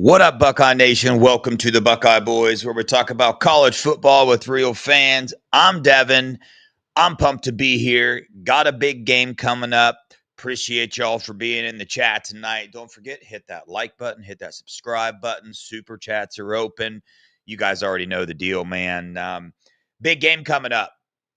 What up, Buckeye Nation? Welcome to the Buckeye Boys, where we talk about college football with real fans. I'm Devin. I'm pumped to be here. Got a big game coming up. Appreciate y'all for being in the chat tonight. Don't forget, hit that like button, hit that subscribe button. Super chats are open. You guys already know the deal, man. Big game coming up.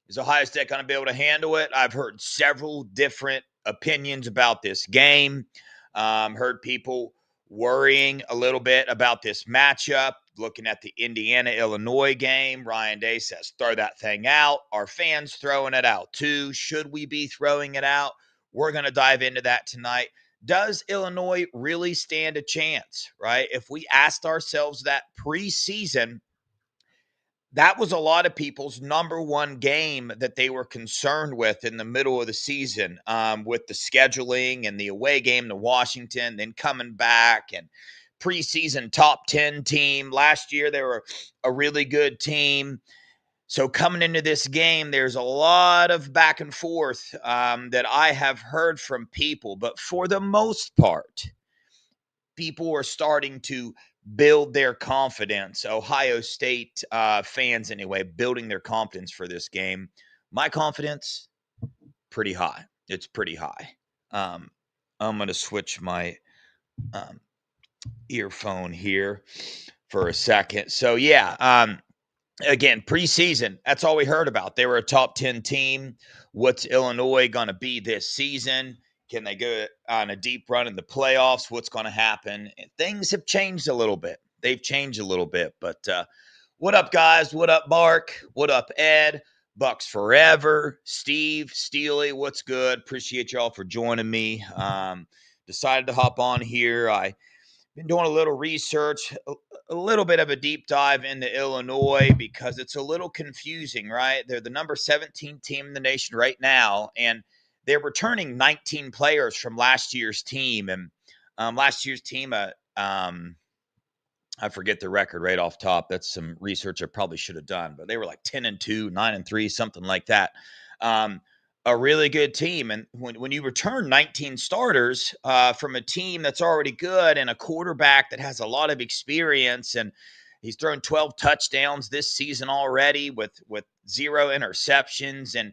Is Ohio State going to be able to handle it? I've heard several different opinions about this game. Heard people worrying a little bit about this matchup. Looking at the Indiana-Illinois game, Ryan Day says, throw that thing out. Are fans throwing it out too? Should we be throwing it out? We're going to dive into that tonight. Does Illinois really stand a chance, right? If we asked ourselves that preseason, that was a lot of people's number one game that they were concerned with in the middle of the season, with the scheduling and the away game to Washington, then coming back and preseason top 10 team. Last year, they were a really good team. So coming into this game, there's a lot of back and forth that I have heard from people. But for the most part, people are starting to build their confidence. Ohio State fans, anyway, building their confidence for this game. My confidence, pretty high. It's pretty high. I'm going to switch my earphone here for a second. So, yeah, again, preseason, that's all we heard about. They were a top 10 team. What's Illinois going to be this season? Can they go on a deep run in the playoffs? What's going to happen? And things have changed a little bit. They've changed a little bit. But what up, guys? What up, Mark? What up, Ed? Bucks Forever. Steve, Steely, what's good? Appreciate y'all for joining me. Decided to hop on here. Been doing a little research, a little bit of a deep dive into Illinois because it's a little confusing, right? They're the number 17 team in the nation right now, and they're returning 19 players from last year's team. And last year's team, I forget the record right off top. That's some research I probably should have done, but they were like 10-2, 9-3, something like that. A really good team. And when you return 19 starters from a team that's already good and a quarterback that has a lot of experience, and he's thrown 12 touchdowns this season already with 0 interceptions, and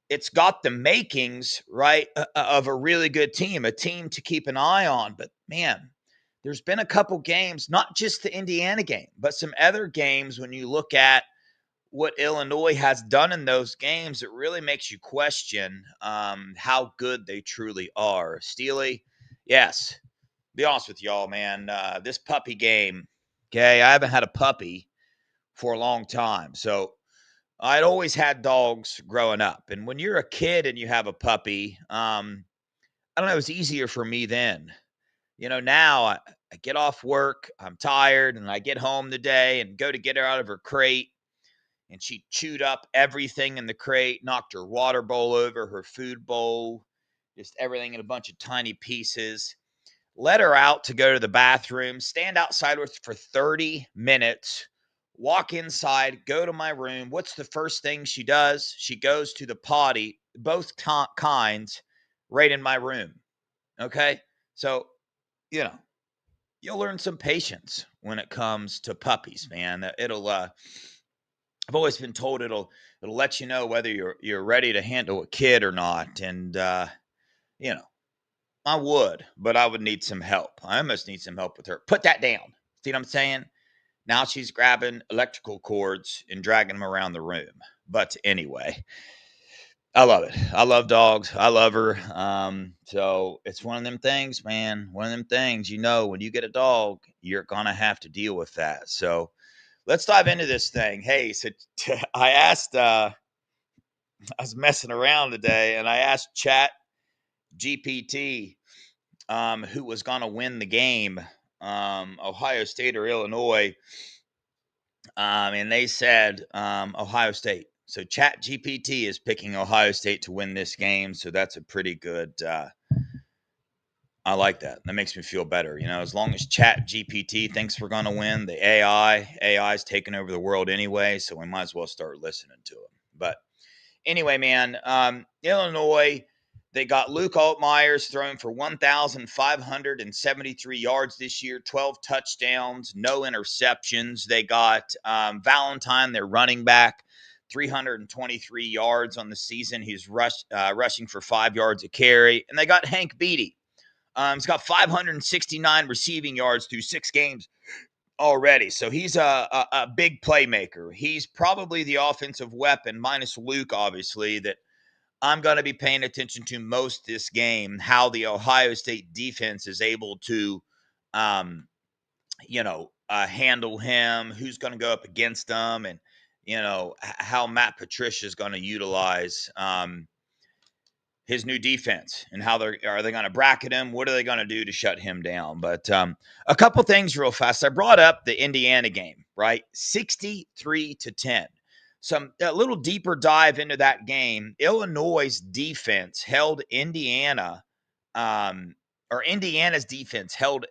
it's got the makings, right, of a really good team, a team to keep an eye on. But man, there's been a couple games, not just the Indiana game, but some other games when you look at what Illinois has done in those games, it really makes you question how good they truly are. Steely, yes, be honest with y'all, man. This puppy game, okay, I haven't had a puppy for a long time. So I'd always had dogs growing up. And when you're a kid and you have a puppy, I don't know, it was easier for me then. Now I get off work, I'm tired, and I get home today and go to get her out of her crate. And she chewed up everything in the crate, knocked her water bowl over, her food bowl, just everything in a bunch of tiny pieces. Let her out to go to the bathroom, stand outside with for 30 minutes, walk inside, go to my room. What's the first thing she does? She goes to the potty, both kinds, right in my room. Okay? So, you know, you'll learn some patience when it comes to puppies, man. I've always been told it'll let you know whether you're ready to handle a kid or not. And you know, I would, but I would need some help. I almost need some help with her. Put that down. See what I'm saying? Now she's grabbing electrical cords and dragging them around the room. But anyway, I love it. I love dogs. I love her. So it's one of them things, man. One of them things, when you get a dog, you're gonna have to deal with that. So let's dive into this thing. Hey, so I asked, I was messing around today, and I asked Chat GPT who was going to win the game, Ohio State or Illinois, and they said Ohio State. So Chat GPT is picking Ohio State to win this game, so that's a pretty good. I like that. That makes me feel better. As long as Chat GPT thinks we're going to win, the AI is taking over the world anyway, so we might as well start listening to them. But anyway, man, Illinois, They got Luke Altmyers throwing for 1,573 yards this year, 12 touchdowns, no interceptions. They got Valentine, their running back, 323 yards on the season. He's rushing for 5 yards a carry. And they got Hank Beatty. He's got 569 receiving yards through 6 games already. So he's a big playmaker. He's probably the offensive weapon, minus Luke, obviously, that I'm going to be paying attention to most this game, how the Ohio State defense is able to, handle him, who's going to go up against them, and, how Matt Patricia is going to utilize his new defense and how are they going to bracket him? What are they going to do to shut him down? But a couple things real fast. I brought up the Indiana game, right? 63-10. A little deeper dive into that game. Illinois' defense held Indiana's defense held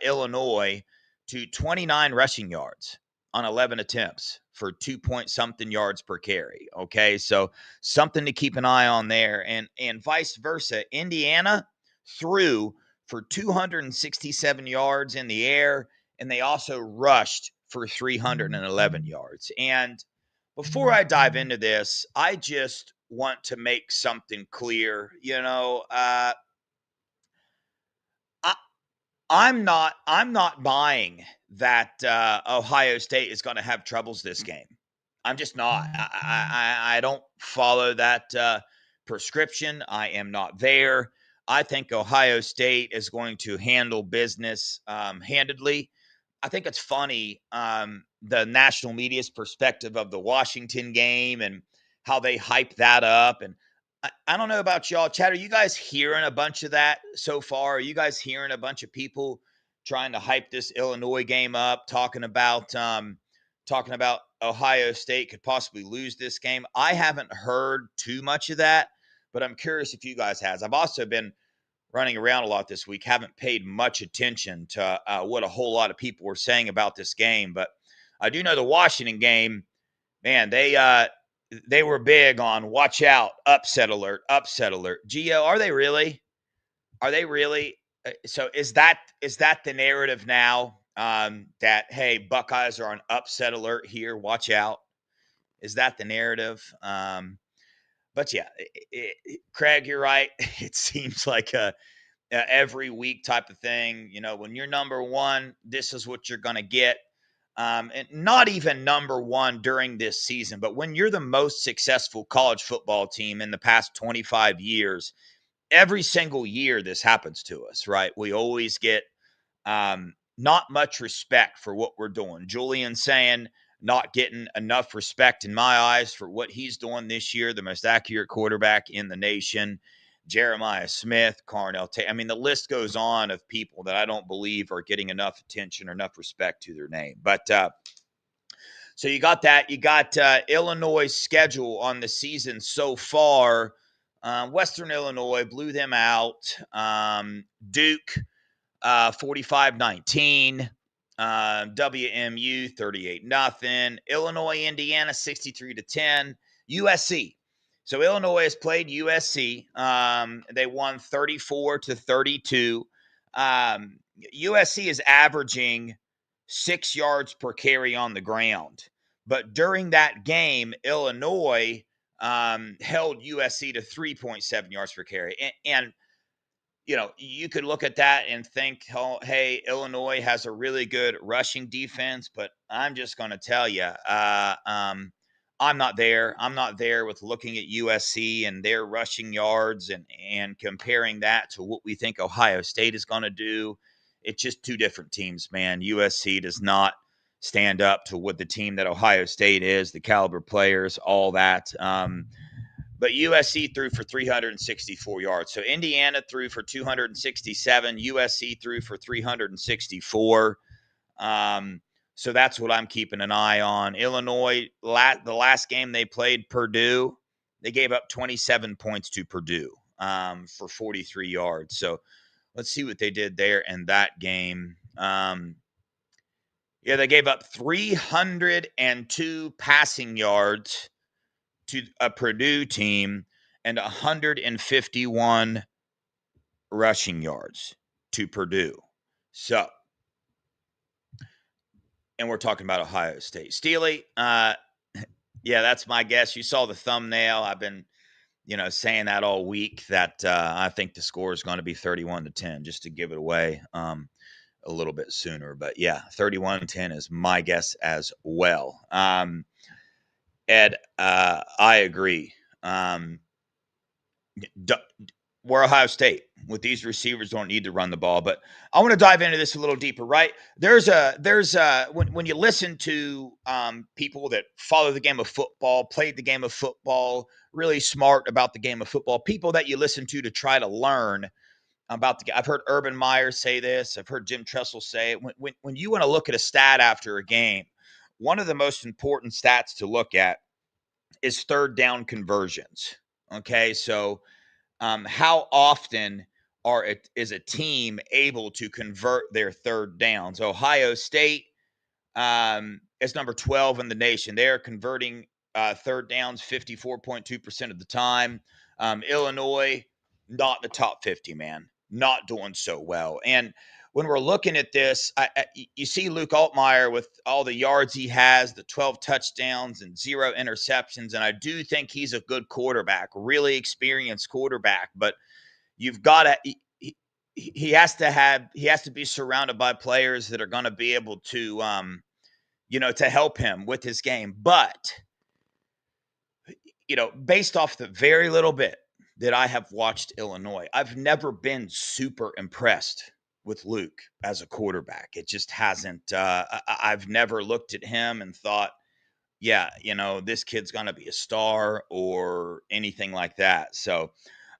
Illinois to 29 rushing yards on 11 attempts for 2-point-something yards per carry. Okay, so something to keep an eye on there. And vice versa. Indiana threw for 267 yards in the air, and they also rushed for 311 yards. And before I dive into this, I just want to make something clear. I'm not buying that Ohio State is going to have troubles this game. I'm just not. I don't follow that prescription. I am not there. I think Ohio State is going to handle business handedly. I think it's funny, the national media's perspective of the Washington game and how they hype that up. And I don't know about y'all, Chad. Are you guys hearing a bunch of that so far? Are you guys hearing a bunch of people trying to hype this Illinois game up, talking about Ohio State could possibly lose this game? I haven't heard too much of that, but I'm curious if you guys has. I've also been running around a lot this week, haven't paid much attention to what a whole lot of people were saying about this game. But I do know the Washington game, man, they were big on watch out, upset alert, upset alert. Gio, are they really? Are they really? So is that the narrative now, that, hey, Buckeyes are on upset alert here, watch out? Is that the narrative? But yeah, Craig, you're right. It seems like a every week type of thing. When you're number one, this is what you're going to get. And not even number one during this season, but when you're the most successful college football team in the past 25 years, every single year this happens to us, right? We always get not much respect for what we're doing. Julian saying not getting enough respect in my eyes for what he's doing this year, the most accurate quarterback in the nation. Jeremiah Smith, Carnell Tate. I mean, the list goes on of people that I don't believe are getting enough attention or enough respect to their name. But so you got that. You got Illinois' schedule on the season so far. Western Illinois blew them out. Duke, 45-19. WMU 38-0. Illinois, Indiana 63-10. USC. So Illinois has played USC. They won 34-32. USC is averaging 6 yards per carry on the ground. But during that game, Illinois held USC to 3.7 yards per carry. And you could look at that and think, oh, hey, Illinois has a really good rushing defense, but I'm just going to tell you, I'm not there. I'm not there with looking at USC and their rushing yards and comparing that to what we think Ohio State is going to do. It's just two different teams, man. USC does not stand up to what the team that Ohio State is, the caliber players, all that. But USC threw for 364 yards. So Indiana threw for 267. USC threw for 364. So that's what I'm keeping an eye on. Illinois, the last game they played, Purdue, they gave up 27 points to Purdue for 43 yards. So let's see what they did there in that game. They gave up 302 passing yards to a Purdue team, and 151 rushing yards to Purdue. So, and we're talking about Ohio State. Steely, yeah, that's my guess. You saw the thumbnail. I've been, saying that all week that I think the score is going to be 31-10, just to give it away a little bit sooner. But yeah, 31-10 is my guess as well. Ed, I agree. D- we're Ohio State. With these receivers, don't need to run the ball. But I want to dive into this a little deeper. Right there's when you listen to people that follow the game of football, played the game of football, really smart about the game of football, people that you listen to try to learn about the. I've heard Urban Meyer say this. I've heard Jim Tressel say it. When you want to look at a stat after a game, one of the most important stats to look at is third down conversions. Okay, so how often is a team able to convert their third downs? Ohio State is number 12 in the nation. They are converting third downs 54.2% of the time. Illinois, not in the top 50, man. Not doing so well. And when we're looking at this, you see Luke Altmaier with all the yards he has, the 12 touchdowns and 0 interceptions. And I do think he's a good quarterback, really experienced quarterback. But you've got to, he has to be surrounded by players that are going to be able to help him with his game. But, based off the very little bit that I have watched Illinois, I've never been super impressed with Luke as a quarterback. It just hasn't. I've never looked at him and thought, yeah, this kid's going to be a star or anything like that. So,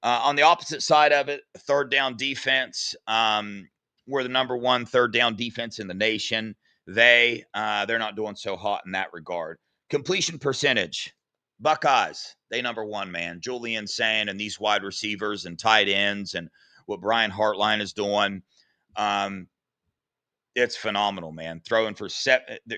on the opposite side of it, third down defense, we're the number one third down defense in the nation. They're not doing so hot in that regard. Completion percentage, Buckeyes, they number one, man. Julian Sain and these wide receivers and tight ends and what Brian Hartline is doing. It's phenomenal, man. They're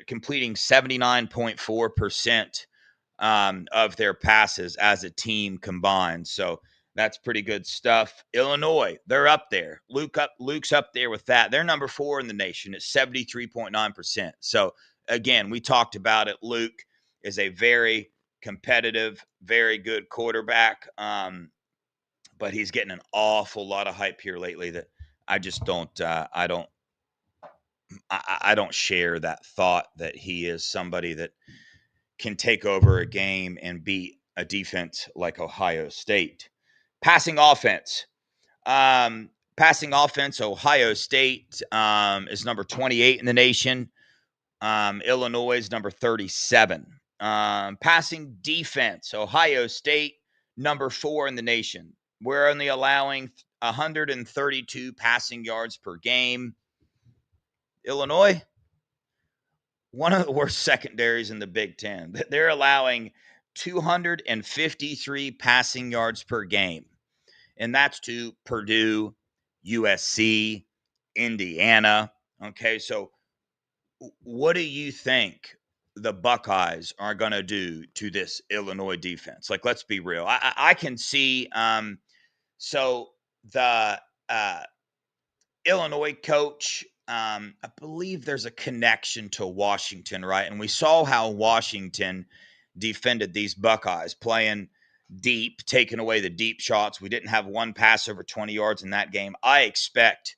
completing 79.4% of their passes as a team combined. So that's pretty good stuff. Illinois, they're up there. Luke's up there with that. They're number 4 in the nation at 73.9%. So again, we talked about it. Luke is a very competitive, very good quarterback. But he's getting an awful lot of hype here lately that I just don't. I don't share that thought that he is somebody that can take over a game and beat a defense like Ohio State. Passing offense. Passing offense, Ohio State is number 28 in the nation. Illinois is number 37. Passing defense, Ohio State, number 4 in the nation. We're only allowing 132 passing yards per game. Illinois, one of the worst secondaries in the Big Ten. They're allowing 253 passing yards per game, and that's to Purdue, USC, Indiana. Okay, so what do you think the Buckeyes are going to do to this Illinois defense? Like, let's be real. I can see. So the Illinois coach, I believe there's a connection to Washington, right? And we saw how Washington defended these Buckeyes, playing deep, taking away the deep shots. We didn't have one pass over 20 yards in that game. I expect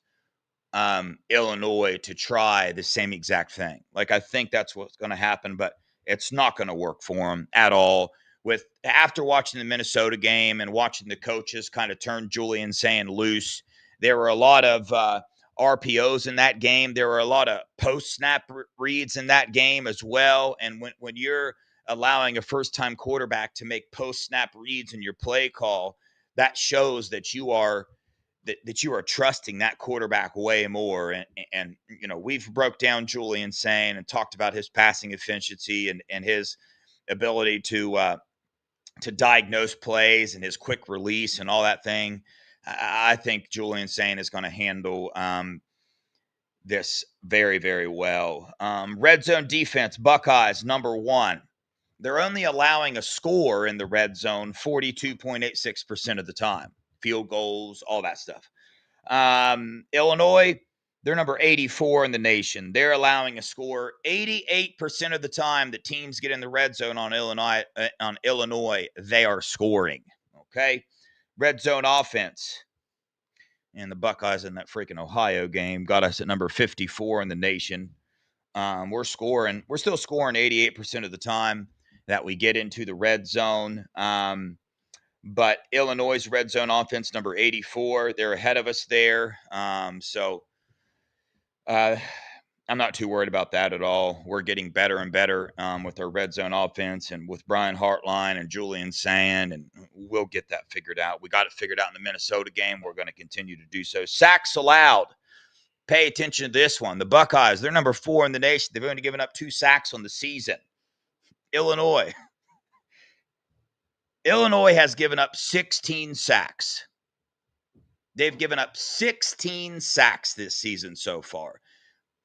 Illinois to try the same exact thing. Like, I think that's what's going to happen, but it's not going to work for them at all. After watching the Minnesota game and watching the coaches kind of turn Julian Sain loose, there were a lot of RPOs in that game. There were a lot of post snap reads in that game as well. And when you're allowing a first time quarterback to make post snap reads in your play call, that shows that you are trusting that quarterback way more. And we've broke down Julian Sain and talked about his passing efficiency and his ability to diagnose plays and his quick release and all that thing. I think Julian Sain is going to handle this very, very well. Red zone defense, Buckeyes, number 1. They're only allowing a score in the red zone 42.86% of the time. Field goals, all that stuff. Illinois, they're number 84 in the nation. They're allowing a score 88% of the time that teams get in the red zone on Illinois, they are scoring. Okay? Red zone offense. And the Buckeyes in that freaking Ohio game got us at number 54 in the nation. We're still scoring 88% of the time that we get into the red zone. But Illinois' red zone offense, number 84, they're ahead of us there. So I'm not too worried about that at all. We're getting better and better with our red zone offense and with Brian Hartline and Julian Sand, and we'll get that figured out. We got it figured out in the Minnesota game. We're going to continue to do so. Sacks allowed. Pay attention to this one. The Buckeyes, they're number 4 in the nation. They've only given up 2 sacks on the season. Illinois has given up 16 sacks. They've given up 16 sacks this season so far.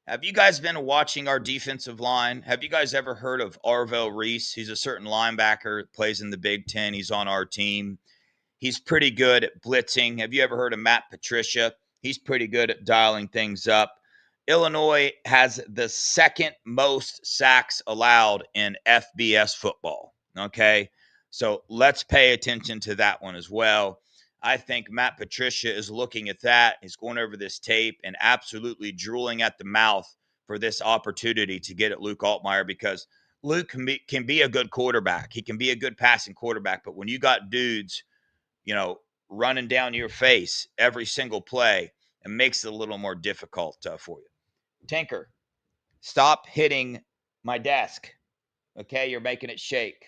Have you guys been watching our defensive line? Have you guys ever heard of Arvell Reese? He's a certain linebacker, plays in the Big Ten. He's on our team. He's pretty good at blitzing. Have you ever heard of Matt Patricia? He's pretty good at dialing things up. Illinois has the second most sacks allowed in FBS football. Okay, so let's pay attention to that one as well. I think Matt Patricia is looking at that. He's going over this tape and absolutely drooling at the mouth for this opportunity to get at Luke Altmaier, because Luke can be a good quarterback. He can be a good passing quarterback. But when you got dudes, running down your face every single play, it makes it a little more difficult for you. Tinker, stop hitting my desk. Okay, you're making it shake.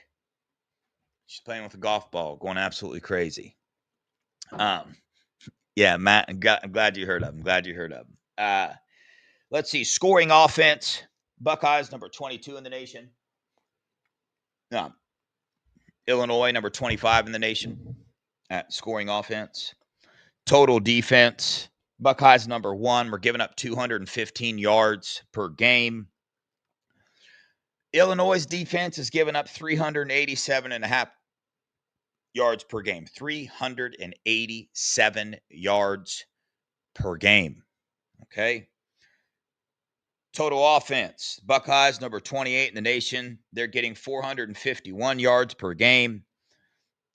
She's playing with a golf ball, going absolutely crazy. Yeah, Matt, I'm glad you heard of him. Let's see, scoring offense. Buckeyes, number 22 in the nation. Illinois, number 25 in the nation at scoring offense. Total defense. Buckeyes, number 1. We're giving up 215 yards per game. Illinois' defense is giving up 387.5 yards per game. 387 yards per game. Okay. Total offense. Buckeyes, number 28 in the nation. They're getting 451 yards per game.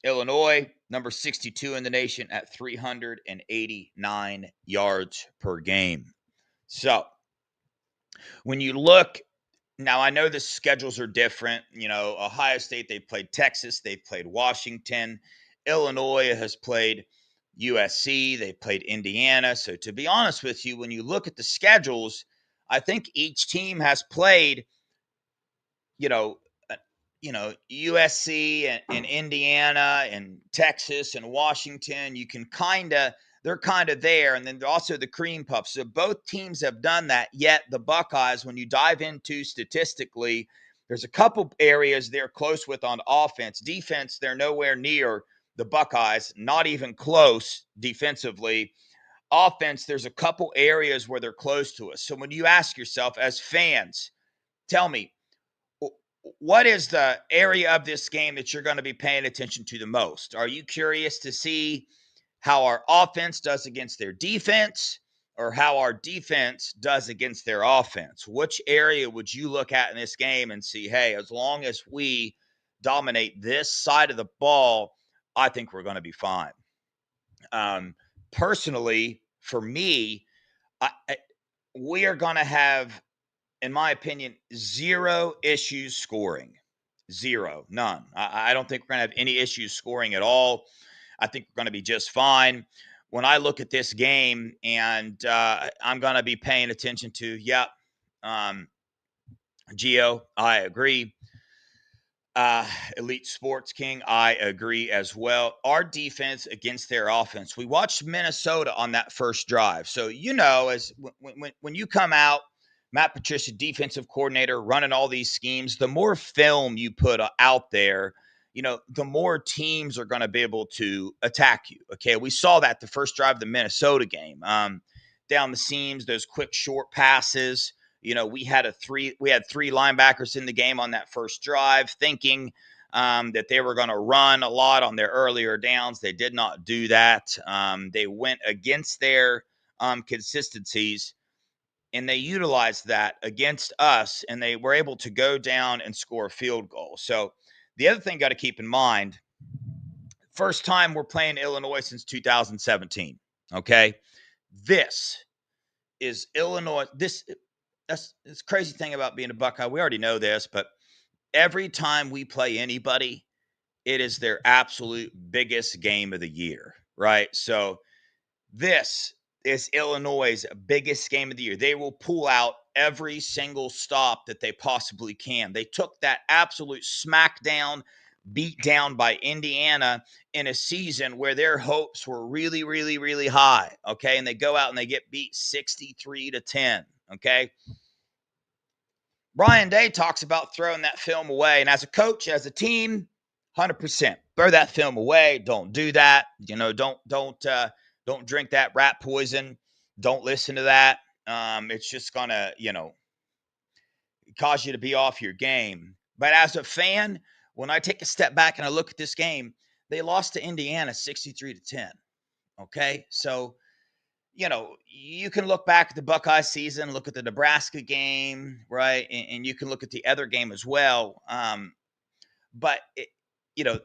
Illinois, number 62 in the nation at 389 yards per game. So when you look, now I know the schedules are different. Ohio State, they've played Texas, they've played Washington. Illinois has played USC, they've played Indiana. So to be honest with you, when you look at the schedules, I think each team has played, USC and Indiana and Texas and Washington. They're kind of there. And then also the cream puffs. So both teams have done that. Yet the Buckeyes, when you dive into statistically, there's a couple areas they're close with on offense. Defense, they're nowhere near the Buckeyes, not even close defensively. Offense, there's a couple areas where they're close to us. So when you ask yourself as fans, tell me, what is the area of this game that you're going to be paying attention to the most? Are you curious to see how our offense does against their defense, or how our defense does against their offense? Which area would you look at in this game and see, hey, as long as we dominate this side of the ball, I think we're going to be fine. Personally, for me, we are going to have, in my opinion, 0 issues scoring. 0, none. I don't think we're going to have any issues scoring at all. I think we're going to be just fine. When I look at this game, and I'm going to be paying attention to, Gio, I agree. Elite Sports King, I agree as well. Our defense against their offense. We watched Minnesota on that first drive. So, as when you come out, Matt Patricia, defensive coordinator, running all these schemes, the more film you put out there, the more teams are going to be able to attack you. Okay, we saw that the first drive of the Minnesota game. Down the seams, those quick short passes. We had three linebackers in the game on that first drive, thinking that they were going to run a lot on their earlier downs. They did not do that. They went against their consistencies, and they utilized that against us, and they were able to go down and score a field goal. So the other thing got to keep in mind, first time we're playing Illinois since 2017. Okay. This is Illinois. That's this crazy thing about being a Buckeye. We already know this, but every time we play anybody, it is their absolute biggest game of the year, right? So this is Illinois' biggest game of the year. They will pull out every single stop that they possibly can. They took that absolute smackdown, beat down by Indiana in a season where their hopes were really, really, really high. Okay. And they go out and they get beat 63-10. Okay. Ryan Day talks about throwing that film away. And as a coach, as a team, 100% throw that film away. Don't do that. Don't drink that rat poison. Don't listen to that. It's just gonna, cause you to be off your game. But as a fan, when I take a step back and I look at this game, they lost to Indiana 63-10. Okay. So, you can look back at the Buckeye season, look at the Nebraska game, right? And you can look at the other game as well. But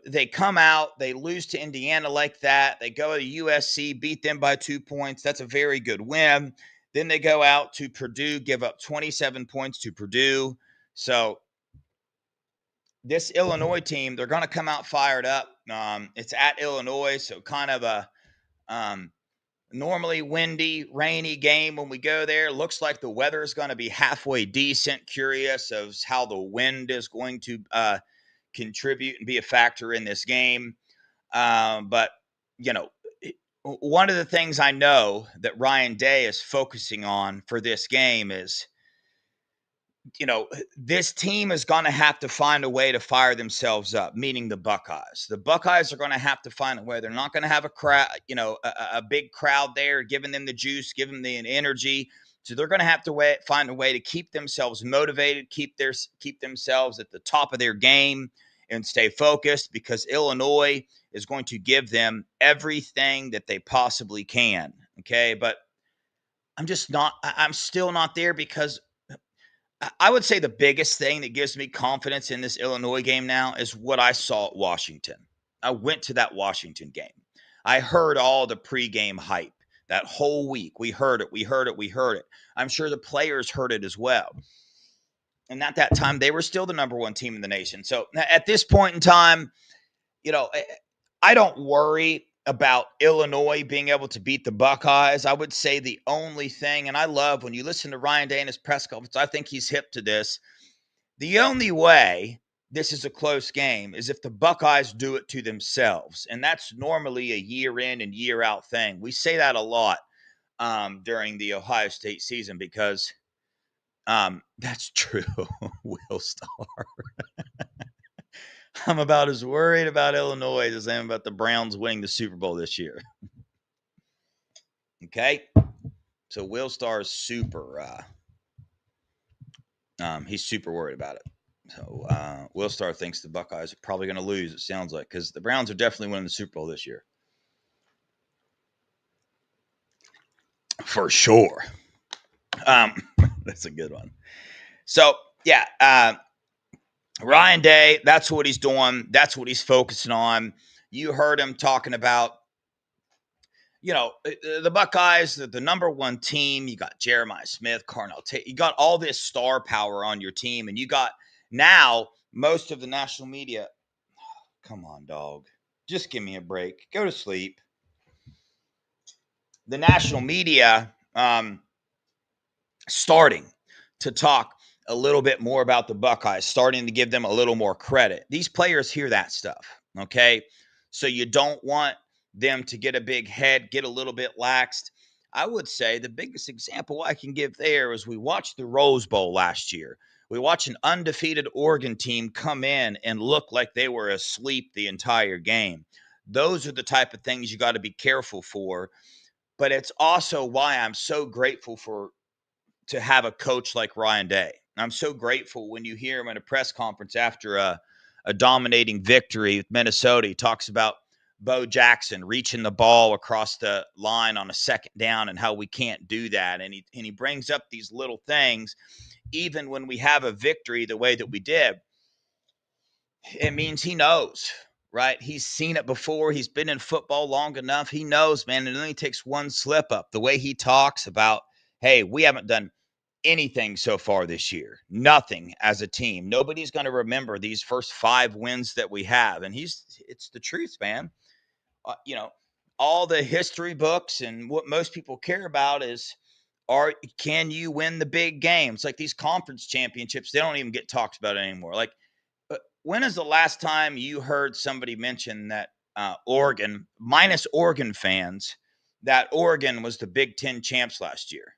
they come out, they lose to Indiana like that. They go to USC, beat them by 2 points. That's a very good win. Then they go out to Purdue, give up 27 points to Purdue. So this Illinois team, they're going to come out fired up. It's at Illinois, so kind of a normally windy, rainy game when we go there. Looks like the weather is going to be halfway decent. Curious of how the wind is going to contribute and be a factor in this game. But, one of the things I know that Ryan Day is focusing on for this game is, this team is going to have to find a way to fire themselves up, meaning the Buckeyes. The Buckeyes are going to have to find a way. They're not going to have a crowd, a big crowd there giving them the juice, giving them the energy. So they're going to have to find a way to keep themselves motivated, keep themselves at the top of their game and stay focused, because Illinois is going to give them everything that they possibly can. Okay. But I'm still not there, because I would say the biggest thing that gives me confidence in this Illinois game now is what I saw at Washington. I went to that Washington game. I heard all the pregame hype that whole week. We heard it. I'm sure the players heard it as well. And at that time, they were still the number one team in the nation. So at this point in time, I don't worry about Illinois being able to beat the Buckeyes. I would say the only thing, and I love when you listen to Ryan Day in his press conference, I think he's hip to this. The only way this is a close game is if the Buckeyes do it to themselves. And that's normally a year in and year out thing. We say that a lot during the Ohio State season, because that's true. Will Star. I'm about as worried about Illinois as I am about the Browns winning the Super Bowl this year. Okay. So Will Star is he's super worried about it. So Will Star thinks the Buckeyes are probably going to lose, it sounds like, because the Browns are definitely winning the Super Bowl this year. For sure. That's a good one. So, yeah, Ryan Day, that's what he's doing. That's what he's focusing on. You heard him talking about, the Buckeyes, the number one team. You got Jeremiah Smith, Carnell Tate. You got all this star power on your team, and you got now most of the national media. Come on, dog. Just give me a break. Go to sleep. The national media starting to talk a little bit more about the Buckeyes, starting to give them a little more credit. These players hear that stuff, okay? So you don't want them to get a big head, get a little bit laxed. I would say the biggest example I can give there is we watched the Rose Bowl last year. We watched an undefeated Oregon team come in and look like they were asleep the entire game. Those are the type of things you got to be careful for. But it's also why I'm so grateful for to have a coach like Ryan Day. I'm so grateful when you hear him at a press conference after a dominating victory with Minnesota. He talks about Bo Jackson reaching the ball across the line on a second down and how we can't do that. And he brings up these little things, even when we have a victory the way that we did. It means he knows, right? He's seen it before. He's been in football long enough. He knows, man. It only takes one slip up. The way he talks about, hey, we haven't done anything so far this year. Nothing as a team. Nobody's going to remember these first 5 wins that we have. And it's the truth, man. You know, all the history books and what most people care about is, can you win the big games? Like these conference championships, they don't even get talked about anymore. Like, when is the last time you heard somebody mention that Oregon, minus Oregon fans, that Oregon was the Big Ten champs last year?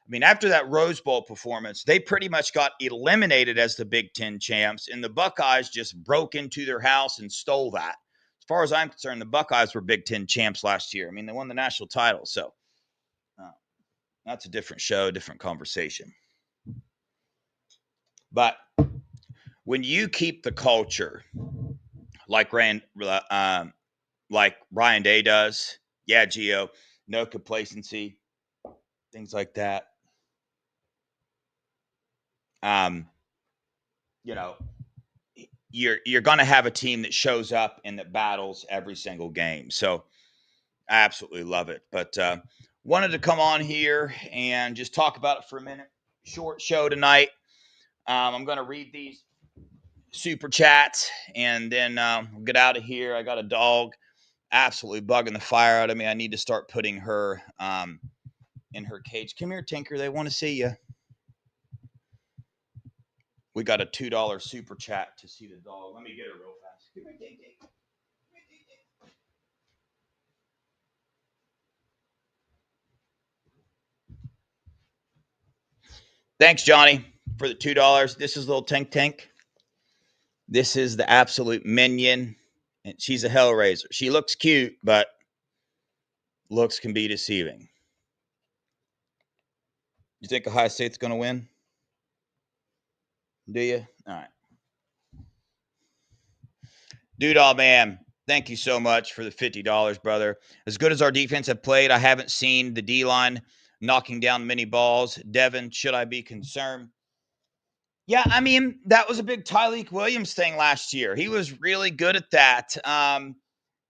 I mean, after that Rose Bowl performance, they pretty much got eliminated as the Big Ten champs, and the Buckeyes just broke into their house and stole that. As far as I'm concerned, the Buckeyes were Big Ten champs last year. I mean, they won the national title. So that's a different show, different conversation. But when you keep the culture like like Ryan Day does, yeah, Gio, no complacency, things like that. You know, you're going to have a team that shows up and that battles every single game. So I absolutely love it. But wanted to come on here and just talk about it for a minute. Short show tonight. I'm going to read these super chats and then we'll get out of here. I got a dog absolutely bugging the fire out of me. I need to start putting her in her cage. Come here, Tinker. They want to see you. We got a $2 super chat to see the dog. Let me get her real fast. Come here, Tinker. Thanks, Johnny, for the $2. This is little Tank Tank. This is the absolute minion, and she's a hellraiser. She looks cute, but looks can be deceiving. You think Ohio State's going to win? Do you? All right. Dude, man, thank you so much for the $50, brother. As good as our defense have played, I haven't seen the D-line knocking down many balls. Devin, should I be concerned? Yeah, I mean, that was a big Tyleek Williams thing last year. He was really good at that.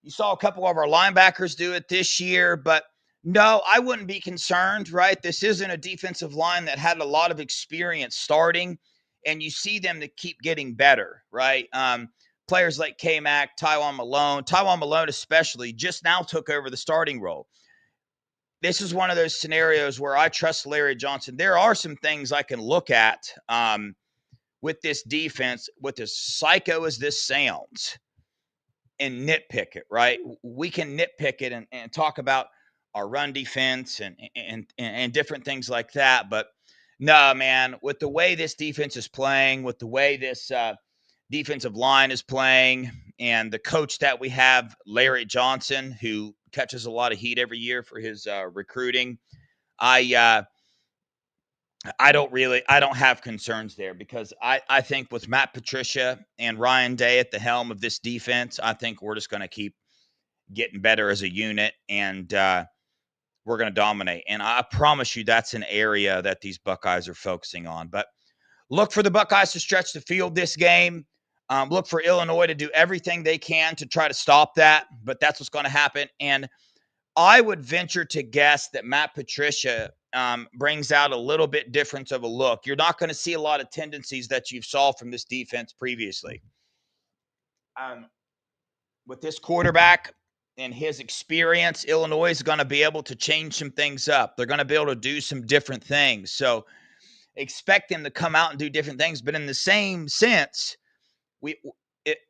You saw a couple of our linebackers do it this year, but no, I wouldn't be concerned, right? This isn't a defensive line that had a lot of experience starting, and you see them to keep getting better, right? Players like K-Mac, Tywan Malone especially, just now took over the starting role. This is one of those scenarios where I trust Larry Johnson. There are some things I can look at with this defense, with as psycho as this sounds, and nitpick it, right? We can nitpick it and talk about our run defense and different things like that. But no, man, with the way this defense is playing, with the way this defensive line is playing, and the coach that we have, Larry Johnson, who catches a lot of heat every year for his recruiting, I don't have concerns there because I think with Matt Patricia and Ryan Day at the helm of this defense, I think we're just going to keep getting better as a unit and we're going to dominate. And I promise you that's an area that these Buckeyes are focusing on. But look for the Buckeyes to stretch the field this game. Look for Illinois to do everything they can to try to stop that, but that's what's going to happen. And I would venture to guess that Matt Patricia brings out a little bit different of a look. You're not going to see a lot of tendencies that you saw from this defense previously. With this quarterback and his experience, Illinois is going to be able to change some things up. They're going to be able to do some different things. So expect them to come out and do different things. But in the same sense,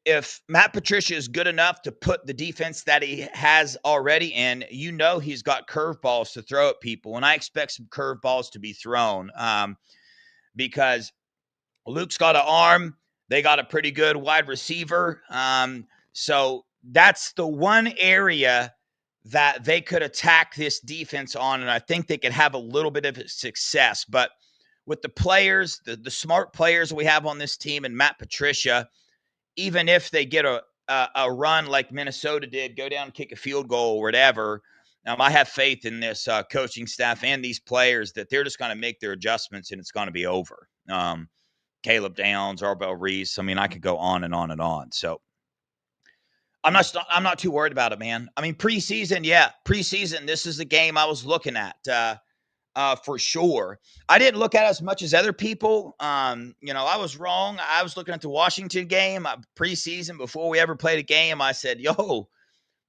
if Matt Patricia is good enough to put the defense that he has already in, you know he's got curveballs to throw at people. And I expect some curveballs to be thrown because Luke's got an arm. They got a pretty good wide receiver. So that's the one area that they could attack this defense on, and I think they could have a little bit of success. But with the players, the smart players we have on this team, and Matt Patricia, even if they get a run like Minnesota did, go down and kick a field goal or whatever, I have faith in this coaching staff and these players that they're just going to make their adjustments and it's going to be over. Caleb Downs, Arbel Reese. I mean, I could go on and on and on. So I'm not too worried about it, man. I mean, preseason, yeah, preseason. This is the game I was looking at for sure. I didn't look at it as much as other people. I was wrong. I was looking at the Washington game preseason before we ever played a game. I said, "Yo,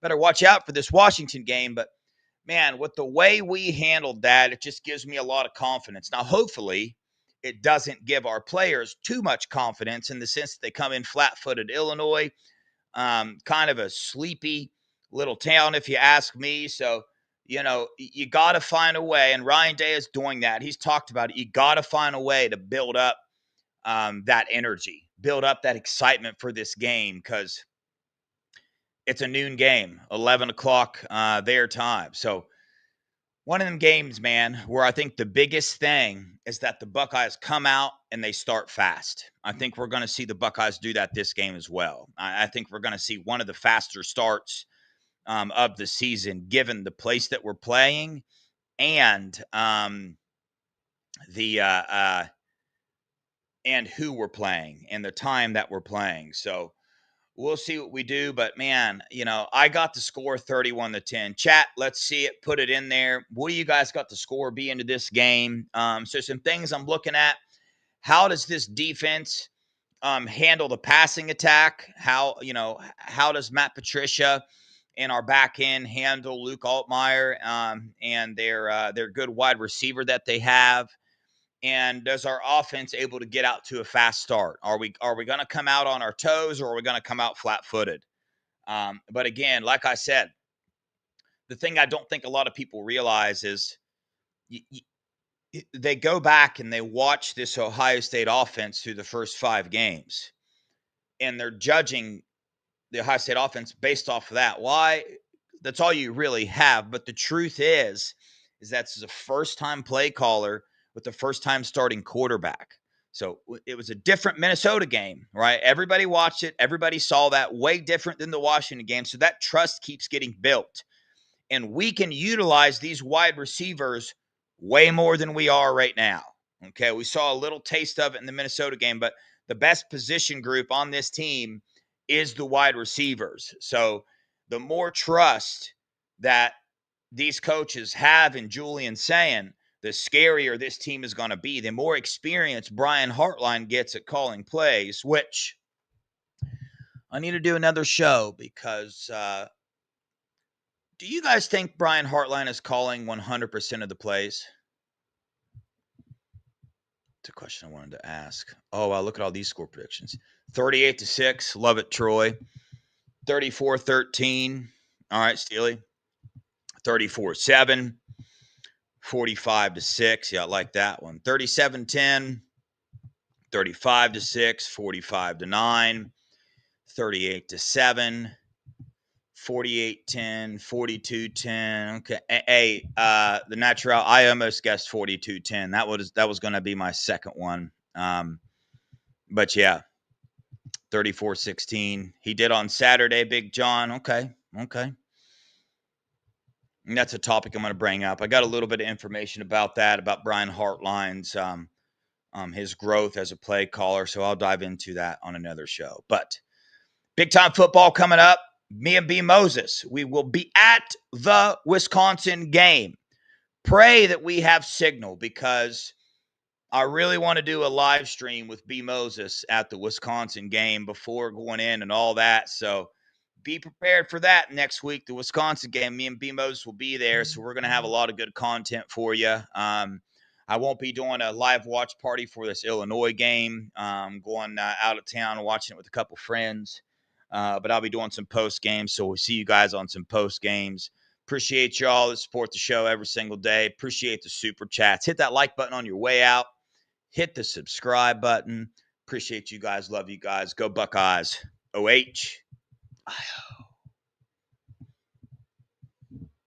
better watch out for this Washington game." But man, with the way we handled that, it just gives me a lot of confidence. Now, hopefully, it doesn't give our players too much confidence in the sense that they come in flat-footed. Illinois, kind of a sleepy little town, if you ask me. So, you got to find a way. And Ryan Day is doing that. He's talked about it. You got to find a way to build up that energy, build up that excitement for this game because it's a noon game, 11 o'clock their time. So, one of them games, man, where I think the biggest thing is that the Buckeyes come out and they start fast. I think we're going to see the Buckeyes do that this game as well. I think we're going to see one of the faster starts of the season, given the place that we're playing and the and who we're playing and the time that we're playing. So we'll see what we do, but man, I got the score 31-10. Chat, let's see it. Put it in there. What do you guys got the score be into this game? So some things I'm looking at. How does this defense handle the passing attack? How does Matt Patricia and our back end handle Luke Altmaier and their good wide receiver that they have? And does our offense able to get out to a fast start? Are we going to come out on our toes or are we going to come out flat-footed? But again, like I said, the thing I don't think a lot of people realize is they go back and they watch this Ohio State offense through the first 5 games, and they're judging the Ohio State offense based off of that. Why? That's all you really have. But the truth is that's a first-time play caller with the first-time starting quarterback. So it was a different Minnesota game, right? Everybody watched it. Everybody saw that. Way different than the Washington game. So that trust keeps getting built. And we can utilize these wide receivers way more than we are right now. Okay, we saw a little taste of it in the Minnesota game, but the best position group on this team is the wide receivers. So the more trust that these coaches have in Julian saying, the scarier this team is going to be. The more experience Brian Hartline gets at calling plays, which I need to do another show because do you guys think Brian Hartline is calling 100% of the plays? It's a question I wanted to ask. Oh, wow, look at all these score predictions. 38-6. Love it, Troy. 34-13. All right, Steely. 34-7. 45-6. Yeah, I like that one. 37-10. 35-6. 45-9. 38-7. 48-10, 42-10. Okay. Hey, the natural, I almost guessed 42-10. That was going to be my second one. But yeah, 34-16. He did on Saturday, Big John. Okay. And that's a topic I'm going to bring up. I got a little bit of information about that, about Brian Hartline's his growth as a play caller. So I'll dive into that on another show. But big time football coming up. Me and B. Moses, we will be at the Wisconsin game. Pray that we have signal because I really want to do a live stream with B. Moses at the Wisconsin game before going in and all that. So be prepared for that next week, the Wisconsin game. Me and B. Moses will be there, so we're going to have a lot of good content for you. I won't be doing a live watch party for this Illinois game. Going out of town, watching it with a couple friends. But I'll be doing some post games, so we'll see you guys on some post games. Appreciate y'all that support the show every single day. Appreciate the super chats. Hit that like button on your way out. Hit the subscribe button. Appreciate you guys. Love you guys. Go Buckeyes. OH.